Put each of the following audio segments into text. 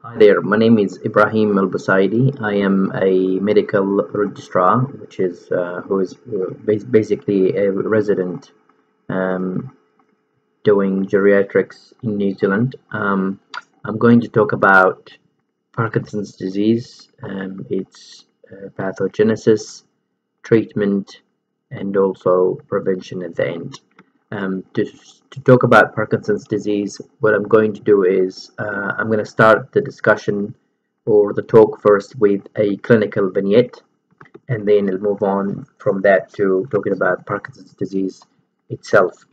Hi there, my name is Ibrahim Al Busaidi. I am a medical registrar, which is who is basically a resident um, doing geriatrics in New Zealand. I'm going to talk about Parkinson's disease, its pathogenesis, treatment, and also prevention at the end. To talk about Parkinson's disease, what I'm going to do is I'm going to start the discussion or the talk first with a clinical vignette, and then I'll move on from that to talking about Parkinson's disease itself.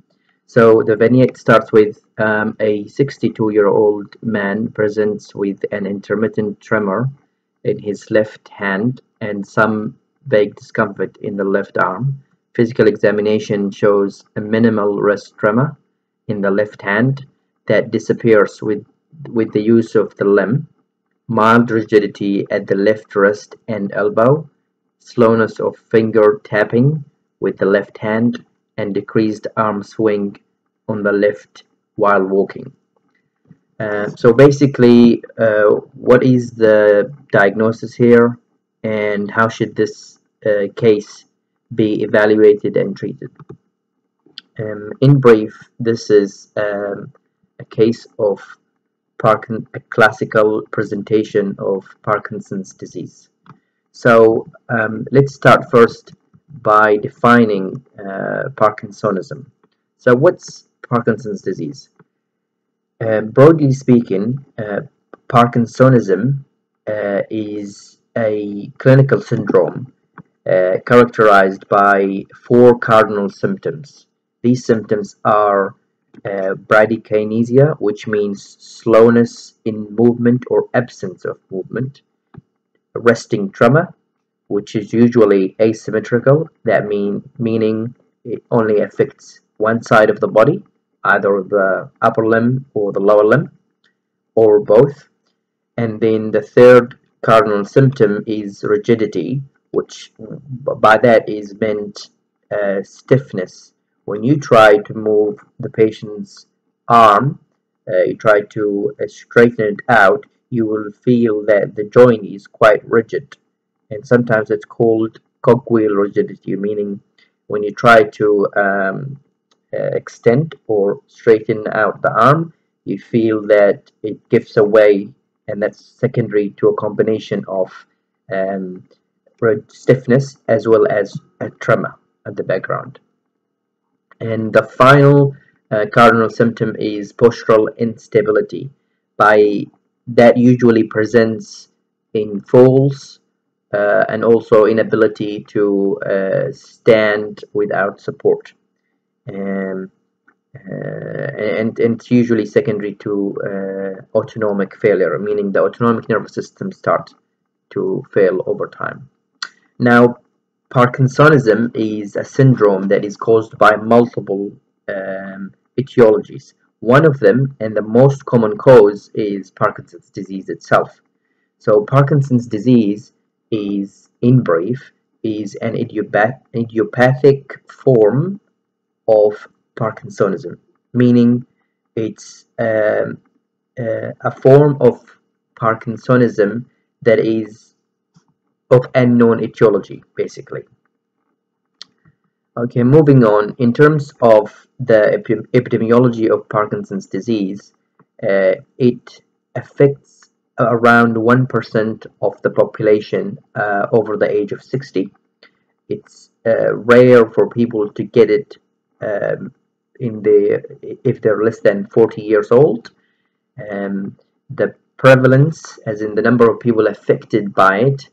So the vignette starts with a 62-year-old man presents with an intermittent tremor in his left hand and some vague discomfort in the left arm. Physical examination shows a minimal wrist tremor in the left hand that disappears with the use of the limb, mild rigidity at the left wrist and elbow, slowness of finger tapping with the left hand, and decreased arm swing on the left while walking. So basically, what is the diagnosis here, and how should this case be evaluated and treated? In brief, this is a case of a classical presentation of Parkinson's disease. So let's start first by defining Parkinsonism. So what's Parkinson's disease? Broadly speaking, Parkinsonism is a clinical syndrome characterized by four cardinal symptoms. These symptoms are bradykinesia, which means slowness in movement or absence of movement, resting tremor, which is usually asymmetrical, meaning it only affects one side of the body, either the upper limb or the lower limb, or both. And then the third cardinal symptom is rigidity, which by that is meant stiffness. When you try to move the patient's arm, you try to straighten it out, you will feel that the joint is quite rigid, and sometimes it's called cogwheel rigidity, meaning when you try to extend or straighten out the arm, you feel that it gives away, and that's secondary to a combination of stiffness as well as a tremor at the background. And the final cardinal symptom is postural instability. By that usually presents in falls and also inability to stand without support. And it's usually secondary to autonomic failure, meaning the autonomic nervous system starts to fail over time. Now, Parkinsonism is a syndrome that is caused by multiple etiologies. One of them, and the most common cause, is Parkinson's disease itself. So Parkinson's disease is, in brief, is an idiopathic form of Parkinsonism, meaning it's a form of Parkinsonism that is of unknown etiology, basically. Okay, moving on. In terms of the epidemiology of Parkinson's disease, it affects around 1% of the population over the age of 60. It's rare for people to get it if they're less than 40 years old. The prevalence, as in the number of people affected by it,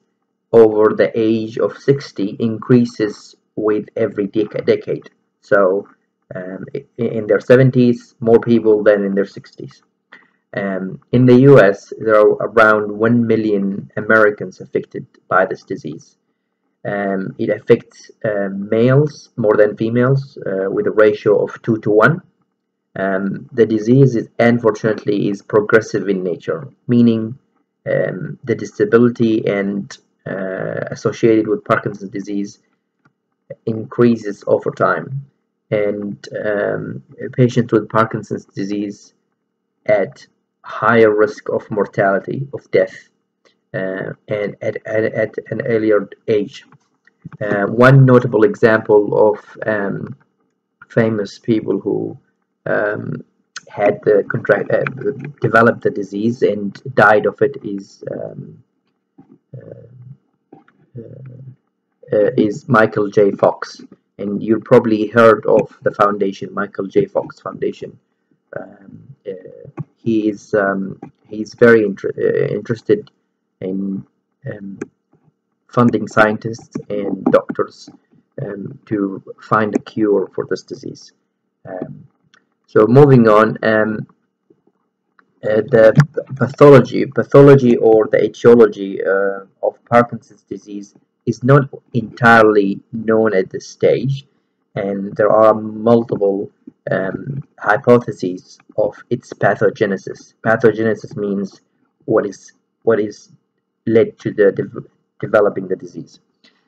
over the age of 60 increases with every decade. So in their 70s, more people than in their 60s. In the US, there are around 1 million Americans affected by this disease. It affects males more than females with a ratio of 2 to 1. The disease unfortunately is progressive in nature, meaning the disability and associated with Parkinson's disease increases over time, and patients with Parkinson's disease at higher risk of mortality, of death, and at an earlier age. One notable example of famous people who um, had the developed the disease and died of it is Michael J. Fox, and you probably heard of the foundation, Michael J. Fox Foundation. Um, uh, he's very interested in um, funding scientists and doctors to find a cure for this disease. Um, so moving on, the pathology or the etiology of Parkinson's disease is not entirely known at this stage, and there are multiple hypotheses of its pathogenesis. Pathogenesis means what is led to the developing the disease.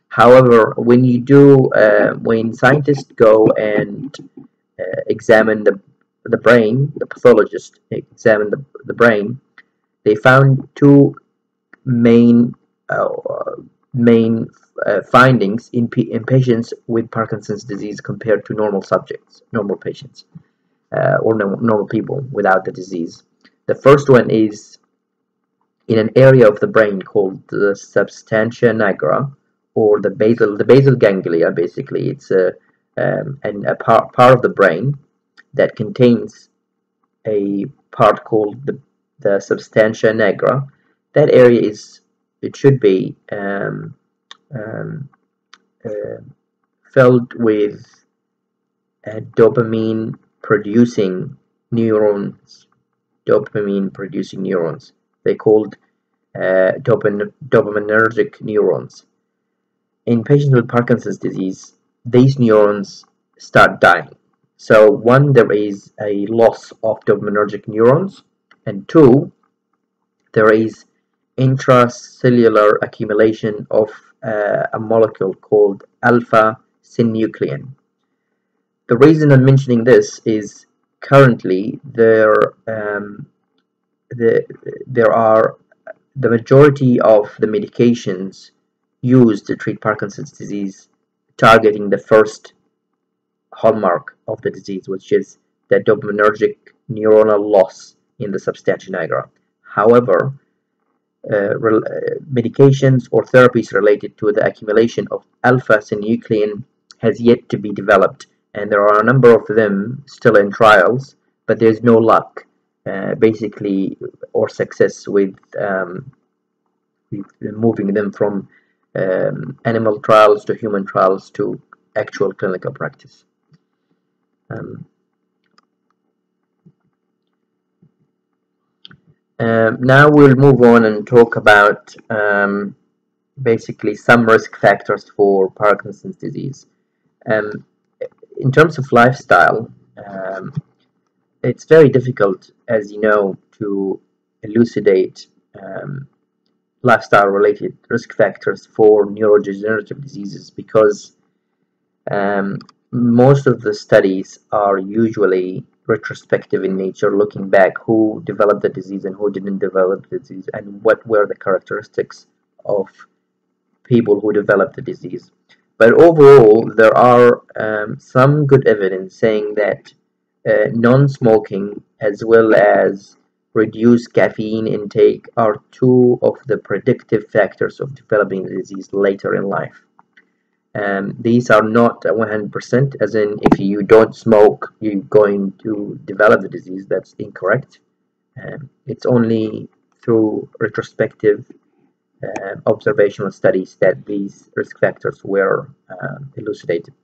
However, when scientists go and examine the brain, the pathologist examined the brain, they found two main uh, main findings in patients with Parkinson's disease compared to normal patients, or normal people without the disease. The first one is in an area of the brain called the substantia nigra, or the basal ganglia. Basically, it's a part of the brain that contains a part called the substantia nigra. That area it should be um, uh, filled with dopamine producing neurons. Dopamine producing neurons. They called dopaminergic neurons. In patients with Parkinson's disease, these neurons start dying. So one, there is a loss of dopaminergic neurons, and two, there is intracellular accumulation of a molecule called alpha-synuclein. The reason I'm mentioning this is currently there are the majority of the medications used to treat Parkinson's disease targeting the first hallmark of the disease, which is the dopaminergic neuronal loss in the substantia nigra. However, medications or therapies related to the accumulation of alpha-synuclein has yet to be developed, and there are a number of them still in trials, but there's no luck, basically, or success with moving them from animal trials to human trials to actual clinical practice. Um, Now we'll move on and talk about basically some risk factors for Parkinson's disease. Um, in terms of lifestyle, it's very difficult, as you know, to elucidate lifestyle-related risk factors for neurodegenerative diseases because most of the studies are usually retrospective in nature, looking back who developed the disease and who didn't develop the disease and what were the characteristics of people who developed the disease. But overall, there are some good evidence saying that non-smoking as well as reduced caffeine intake are two of the predictive factors of developing the disease later in life. These are not 100%, as in if you don't smoke, you're going to develop the disease. That's incorrect. It's only through retrospective observational studies that these risk factors were elucidated.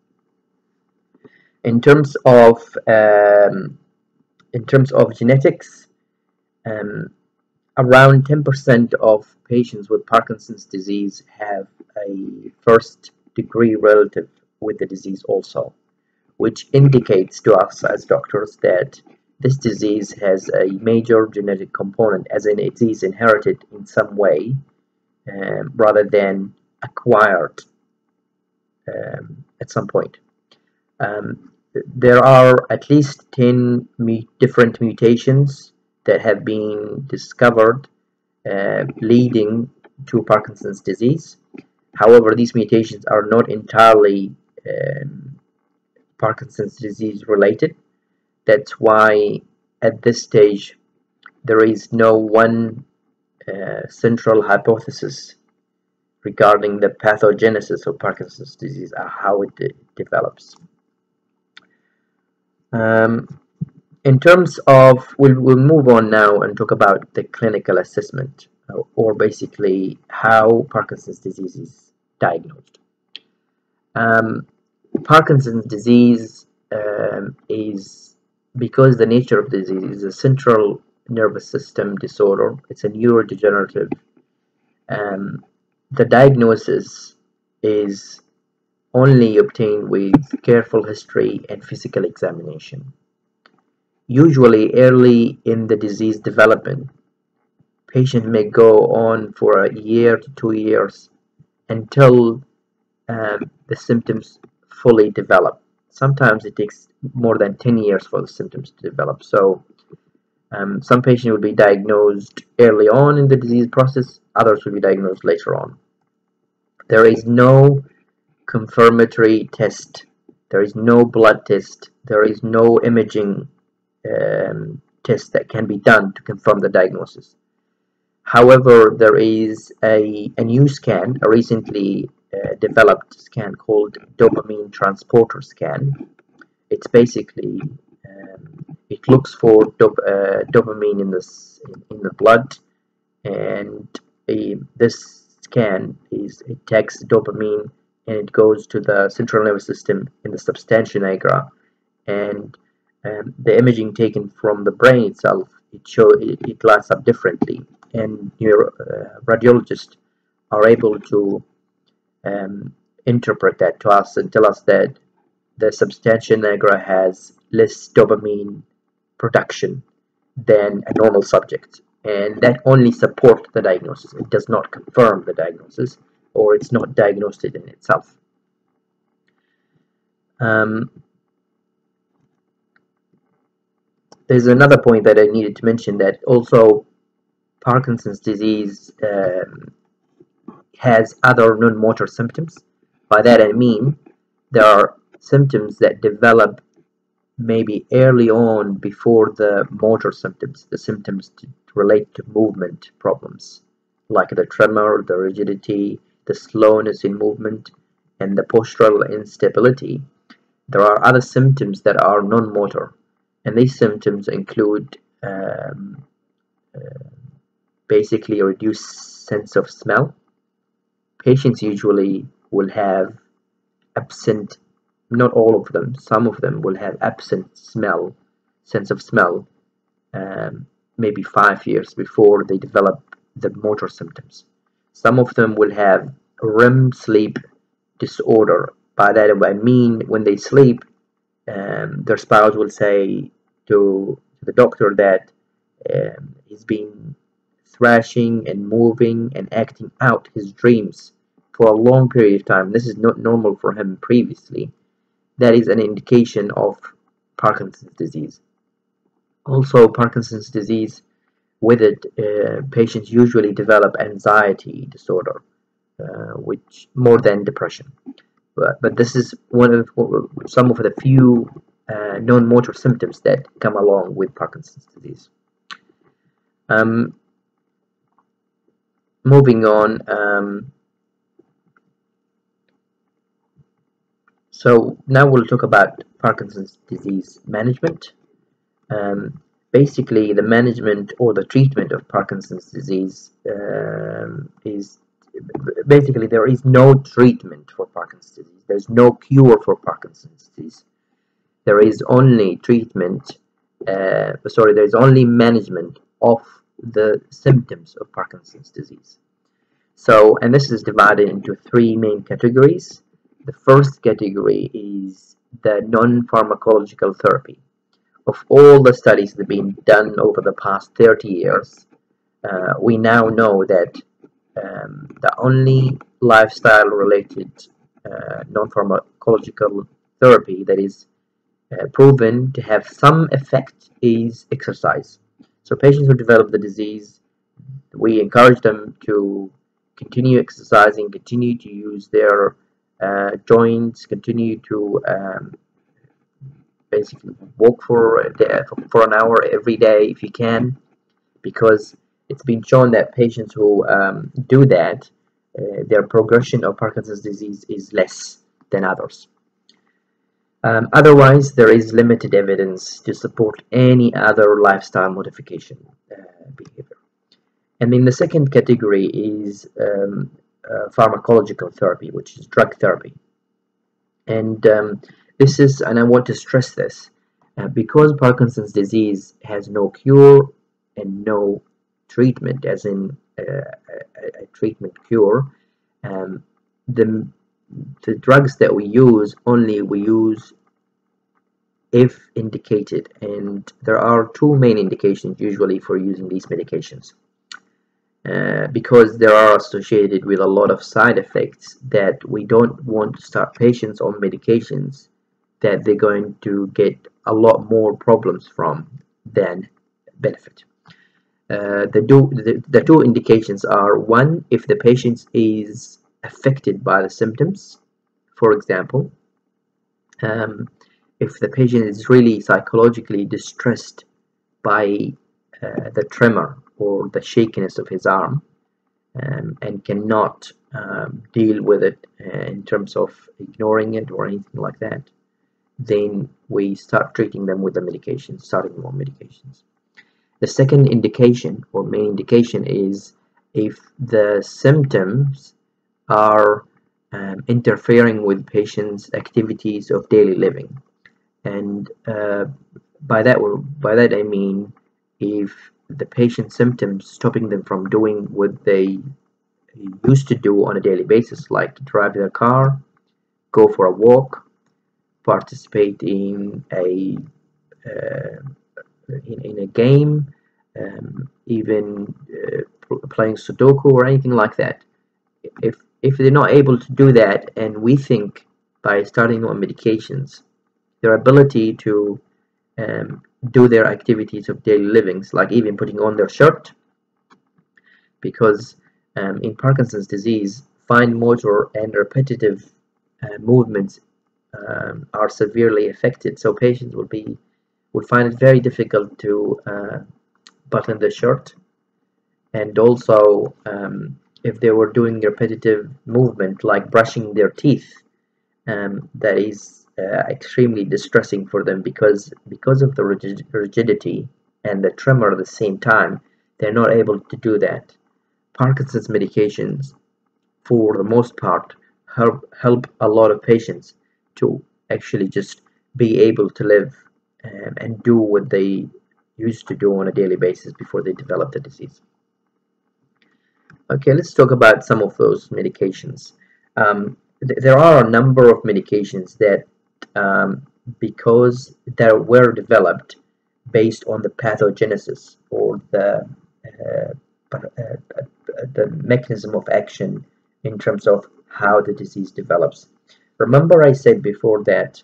In terms of genetics, around 10% of patients with Parkinson's disease have a first-degree relative with the disease also, which indicates to us as doctors that this disease has a major genetic component, as in it is inherited in some way rather than acquired at some point. There are at least 10 different mutations that have been discovered leading to Parkinson's disease. However, these mutations are not entirely Parkinson's disease related. That's why at this stage there is no one central hypothesis regarding the pathogenesis of Parkinson's disease or how it develops. In terms of, we'll move on now and talk about the clinical assessment, or basically how Parkinson's disease is diagnosed. Parkinson's disease is, because the nature of the disease is a central nervous system disorder, it's a neurodegenerative. The diagnosis is only obtained with careful history and physical examination. Usually early in the disease development, patient may go on for a year to 2 years until the symptoms fully develop. Sometimes it takes more than 10 years for the symptoms to develop. So some patients will be diagnosed early on in the disease process, others will be diagnosed later on. There is no confirmatory test, there is no blood test, there is no imaging test that can be done to confirm the diagnosis. However, there is a new scan, a recently developed scan called dopamine transporter scan. It's basically it looks for dopamine in the blood, and this scan it takes dopamine and it goes to the central nervous system in the substantia nigra, and the imaging taken from the brain itself, it lights up differently, and your radiologists are able to interpret that to us and tell us that the substantia nigra has less dopamine production than a normal subject, and that only supports the diagnosis. It does not confirm the diagnosis, or it's not diagnosed in itself. There's another point that I needed to mention, that also Parkinson's disease has other non-motor symptoms. By that I mean there are symptoms that develop maybe early on before the motor symptoms, the symptoms to relate to movement problems, like the tremor, the rigidity, the slowness in movement, and the postural instability. There are other symptoms that are non-motor, and these symptoms include basically a reduced sense of smell. Patients usually will have absent, not all of them, some of them will have absent sense of smell, maybe 5 years before they develop the motor symptoms. Some of them will have REM sleep disorder. By that I mean, when they sleep, their spouse will say to the doctor that he's been thrashing and moving and acting out his dreams for a long period of time. This is not normal for him previously. That is an indication of Parkinson's disease. Also, Parkinson's disease, with it, patients usually develop anxiety disorder, which more than depression. But this is some of the few non-motor symptoms that come along with Parkinson's disease. Moving on, so now we'll talk about Parkinson's disease management. Basically, the management or the treatment of Parkinson's disease is basically, there is no treatment for Parkinson's disease. There's no cure for Parkinson's disease. There is only treatment, there is only management of the symptoms of Parkinson's disease. So, and this is divided into 3 main categories. The first category is the non-pharmacological therapy. Of all the studies that have been done over the past 30 years, we now know that the only lifestyle-related non-pharmacological therapy that is proven to have some effect is exercise. So patients who develop the disease, we encourage them to continue exercising, continue to use their joints, continue to basically walk for an hour every day if you can, because it's been shown that patients who do that, their progression of Parkinson's disease is less than others. Otherwise, there is limited evidence to support any other lifestyle modification behavior. And then the second category is pharmacological therapy, which is drug therapy. And this is, and I want to stress this, because Parkinson's disease has no cure and no treatment, as in a treatment cure, the drugs that we use we use if indicated, and there are two main indications usually for using these medications, because they are associated with a lot of side effects that we don't want to start patients on medications that they're going to get a lot more problems from than benefit. The two indications are: one, if the patient is affected by the symptoms. For example, if the patient is really psychologically distressed by the tremor or the shakiness of his arm, and cannot deal with it in terms of ignoring it or anything like that, then we start treating them with the medications, starting them on medications. The second indication or main indication is if the symptoms are interfering with patients' activities of daily living, and by that I mean if the patient's symptoms stopping them from doing what they used to do on a daily basis, like drive their car, go for a walk, participate in a game, even playing Sudoku or anything like that. If they're not able to do that, and we think by starting on medications, their ability to do their activities of daily livings, like even putting on their shirt, because in Parkinson's disease, fine motor and repetitive movements are severely affected, so patients would find it very difficult to button the shirt, and also if they were doing repetitive movement like brushing their teeth, that is extremely distressing for them, because of the rigidity and the tremor at the same time, they're not able to do that. Parkinson's medications, for the most part, help a lot of patients to actually just be able to live and do what they used to do on a daily basis before they developed the disease. Okay, let's talk about some of those medications. There are a number of medications that, because they were developed based on the pathogenesis or the mechanism of action in terms of how the disease develops. Remember, I said before that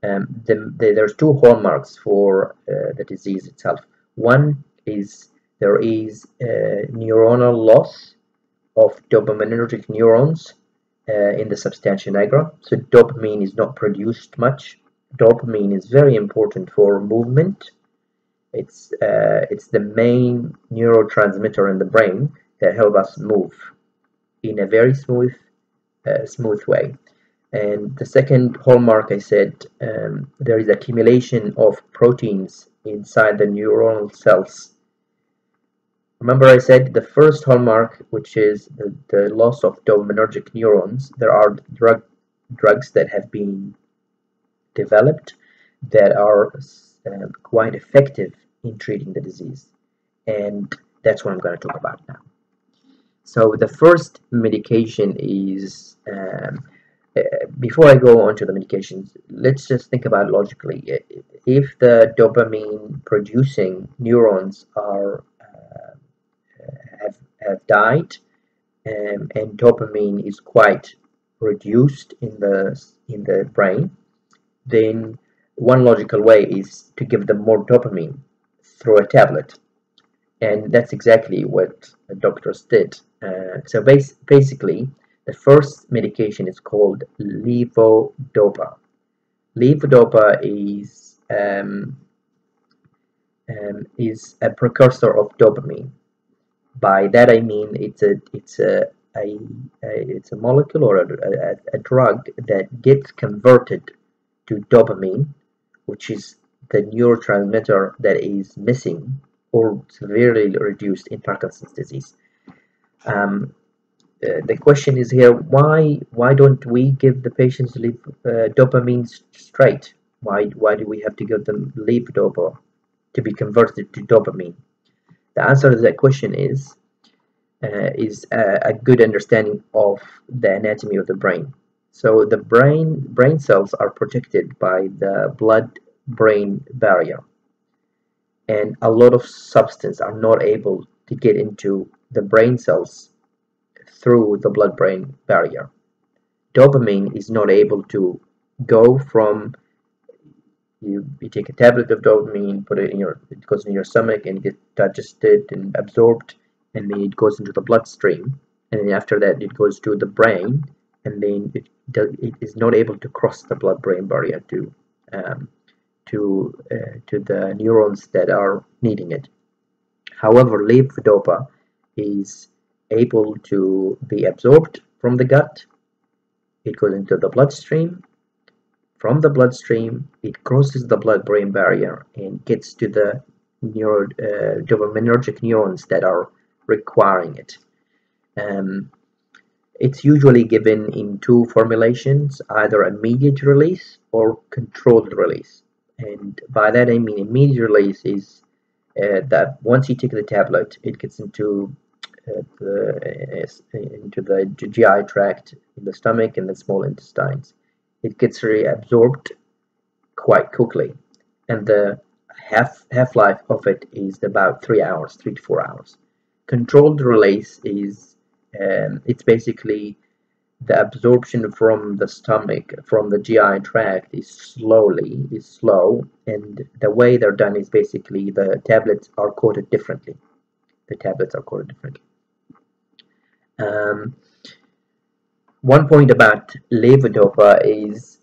there's two hallmarks for the disease itself. One is there is neuronal loss of dopaminergic neurons in the substantia nigra. So dopamine is not produced much. Dopamine is very important for movement. It's the main neurotransmitter in the brain that helps us move in a very smooth way. And the second hallmark, I said, there is accumulation of proteins inside the neuronal cells. Remember, I said the first hallmark, which is the loss of dopaminergic neurons. There are drugs that have been developed that are quite effective in treating the disease, and that's what I'm going to talk about now. So the first medication is, before I go on to the medications, let's just think about logically. If the dopamine producing neurons have died, and dopamine is quite reduced in the brain, then one logical way is to give them more dopamine through a tablet. and that's exactly what the doctors did. So basically, the first medication is called levodopa. Levodopa is a precursor of dopamine. By that I mean a, it's a molecule or a drug that gets converted to dopamine, which is the neurotransmitter that is missing or severely reduced in Parkinson's disease. Um, the question is here: why don't we give the patients dopamine straight? Why do we have to give them levodopa to be converted to dopamine? The answer to that question is a good understanding of the anatomy of the brain. So the brain cells are protected by the blood-brain barrier, and a lot of substance are not able to get into the brain cells through the blood-brain barrier. Dopamine is not able to go from you take a tablet of dopamine, put it in it goes in your stomach and get digested and absorbed, and then it goes into the bloodstream, and then after that it goes to the brain, and then it is not able to cross the blood-brain barrier um, to the neurons that are needing it. However, levodopa is able to be absorbed from the gut. It goes into the bloodstream. From the bloodstream, it crosses the blood-brain barrier and gets to the dopaminergic neurons that are requiring it. Um, it's usually given in two formulations, either immediate release or controlled release. And by that I mean immediate release is that once you take the tablet, it gets into the GI tract, in the stomach and the small intestines. It gets reabsorbed quite quickly, and the half-life of it is about 3 hours, 3 to 4 hours. Controlled release is it's basically the absorption from the stomach, from the GI tract is slow, and the way they're done is basically the tablets are coated differently. The tablets are coated differently. Um, One point about levodopa is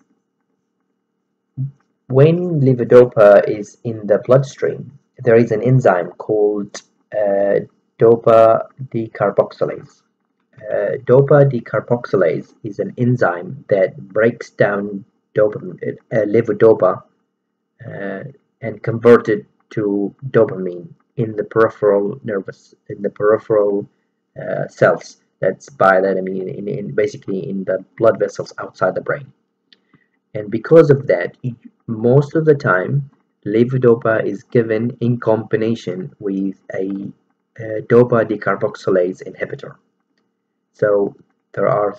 when levodopa is in the bloodstream, there is an enzyme called dopa decarboxylase. Dopa decarboxylase is an enzyme that breaks down levodopa uh, and convert it to dopamine in the peripheral cells. That's by that I mean basically in the blood vessels outside the brain. And because of that, most of the time, levodopa is given in combination with a dopa decarboxylase inhibitor. So there are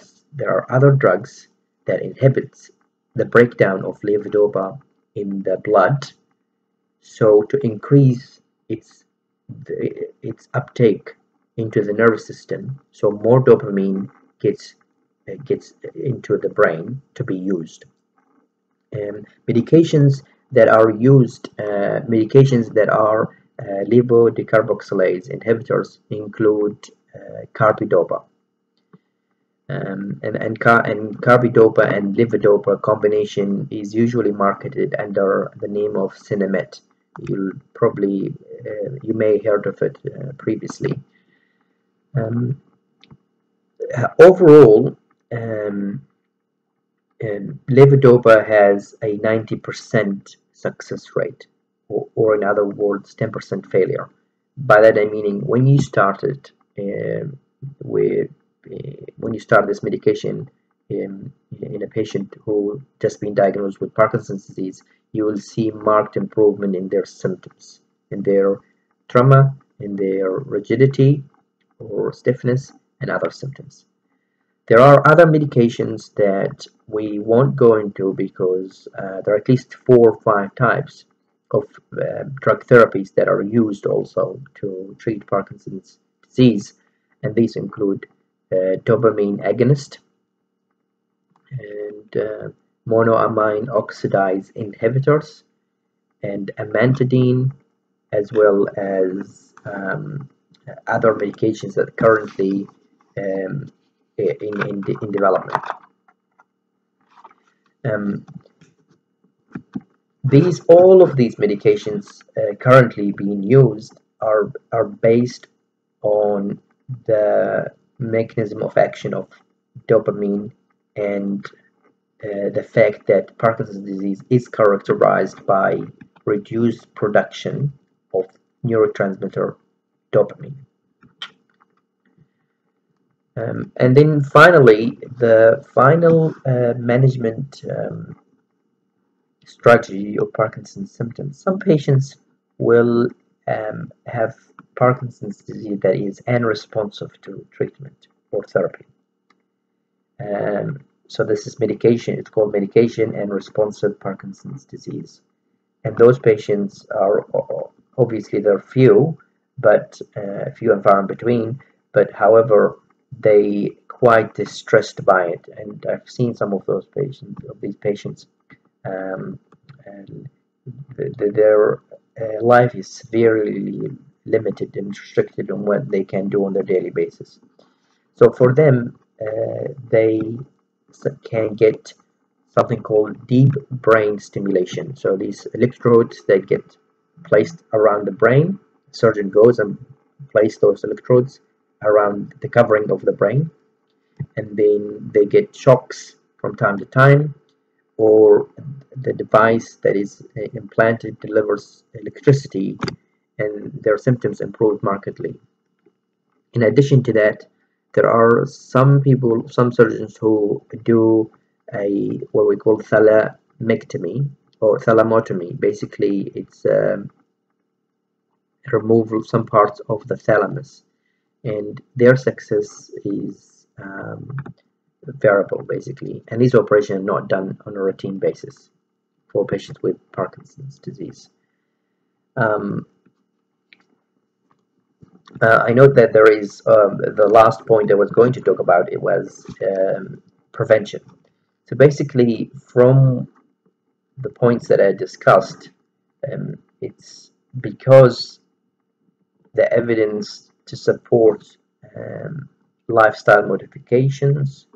other drugs that inhibits the breakdown of levodopa in the blood, so to increase its uptake into the nervous system, so more dopamine gets into the brain to be used. Medications that are levodecarboxylase inhibitors include carbidopa. And carbidopa and levodopa combination is usually marketed under the name of Sinemet. You may heard of it previously. Overall, levodopa has a 90% success rate, or in other words, 10% failure. By that I mean when you start it when you start this medication in a patient who just been diagnosed with Parkinson's disease, you will see marked improvement in their symptoms, in their tremor, in their rigidity or stiffness, and other symptoms. There are other medications that we won't go into because there are at least 4 or 5 types of drug therapies that are used also to treat Parkinson's disease, and these include dopamine agonist and monoamine oxidase inhibitors and amantadine, as well as um, other medications that are currently in development. Um, all of these medications currently being used are based on the mechanism of action of dopamine, and the fact that Parkinson's disease is characterized by reduced production of neurotransmitter dopamine. And then finally, the final management strategy of Parkinson's symptoms. Some patients will have Parkinson's disease that is unresponsive to treatment or therapy. So this is medication. It's called medication unresponsive Parkinson's disease. And those patients are obviously they're few, but few and far in between. But however, they quite distressed by it, and I've seen some of these patients. And their life is severely limited and restricted on what they can do on their daily basis. So for them, they can get something called deep brain stimulation. So these electrodes that get placed around the brain, the surgeon goes and places those electrodes around the covering of the brain, and then they get shocks from time to time, or the device that is implanted delivers electricity, and their symptoms improve markedly. In addition to that, there are some surgeons who do what we call thalamectomy or thalamotomy. Basically, it's removal of some parts of the thalamus, and their success is variable, basically. And these operations are not done on a routine basis for patients with Parkinson's disease. I note that there is the last point I was going to talk about. It was prevention. So basically, from the points that I discussed, it's because the evidence to support lifestyle modifications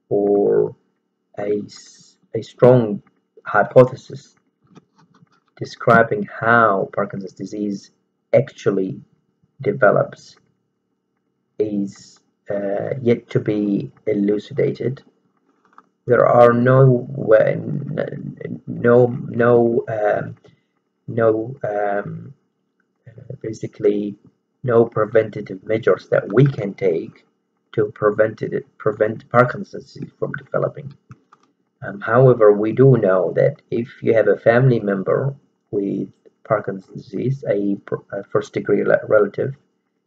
or a strong hypothesis describing how Parkinson's disease actually develops is yet to be elucidated. There are basically no preventative measures that we can take to prevent Parkinson's disease from developing. However, we do know that if you have a family member with Parkinson's disease, a first degree relative,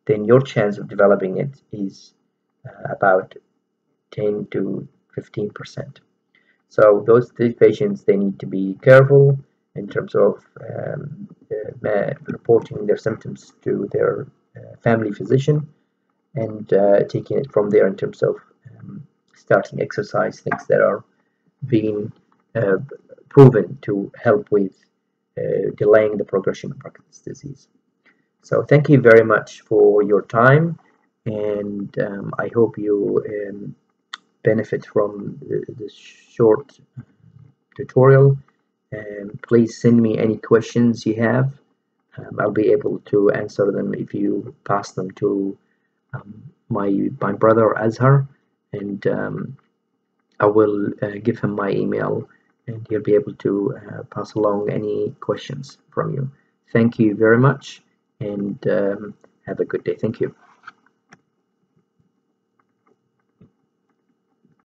then your chance of developing it is about 10 to 15%. So these patients, they need to be careful in terms of reporting their symptoms to their family physician, and taking it from there in terms of starting exercise, things that are being proven to help with delaying the progression of Parkinson's disease. So thank you very much for your time, and I hope you benefit from this short tutorial. Please send me any questions you have. I'll be able to answer them if you pass them to my brother Azhar, and I will give him my email, and he'll be able to pass along any questions from you. Thank you very much, and have a good day. Thank you.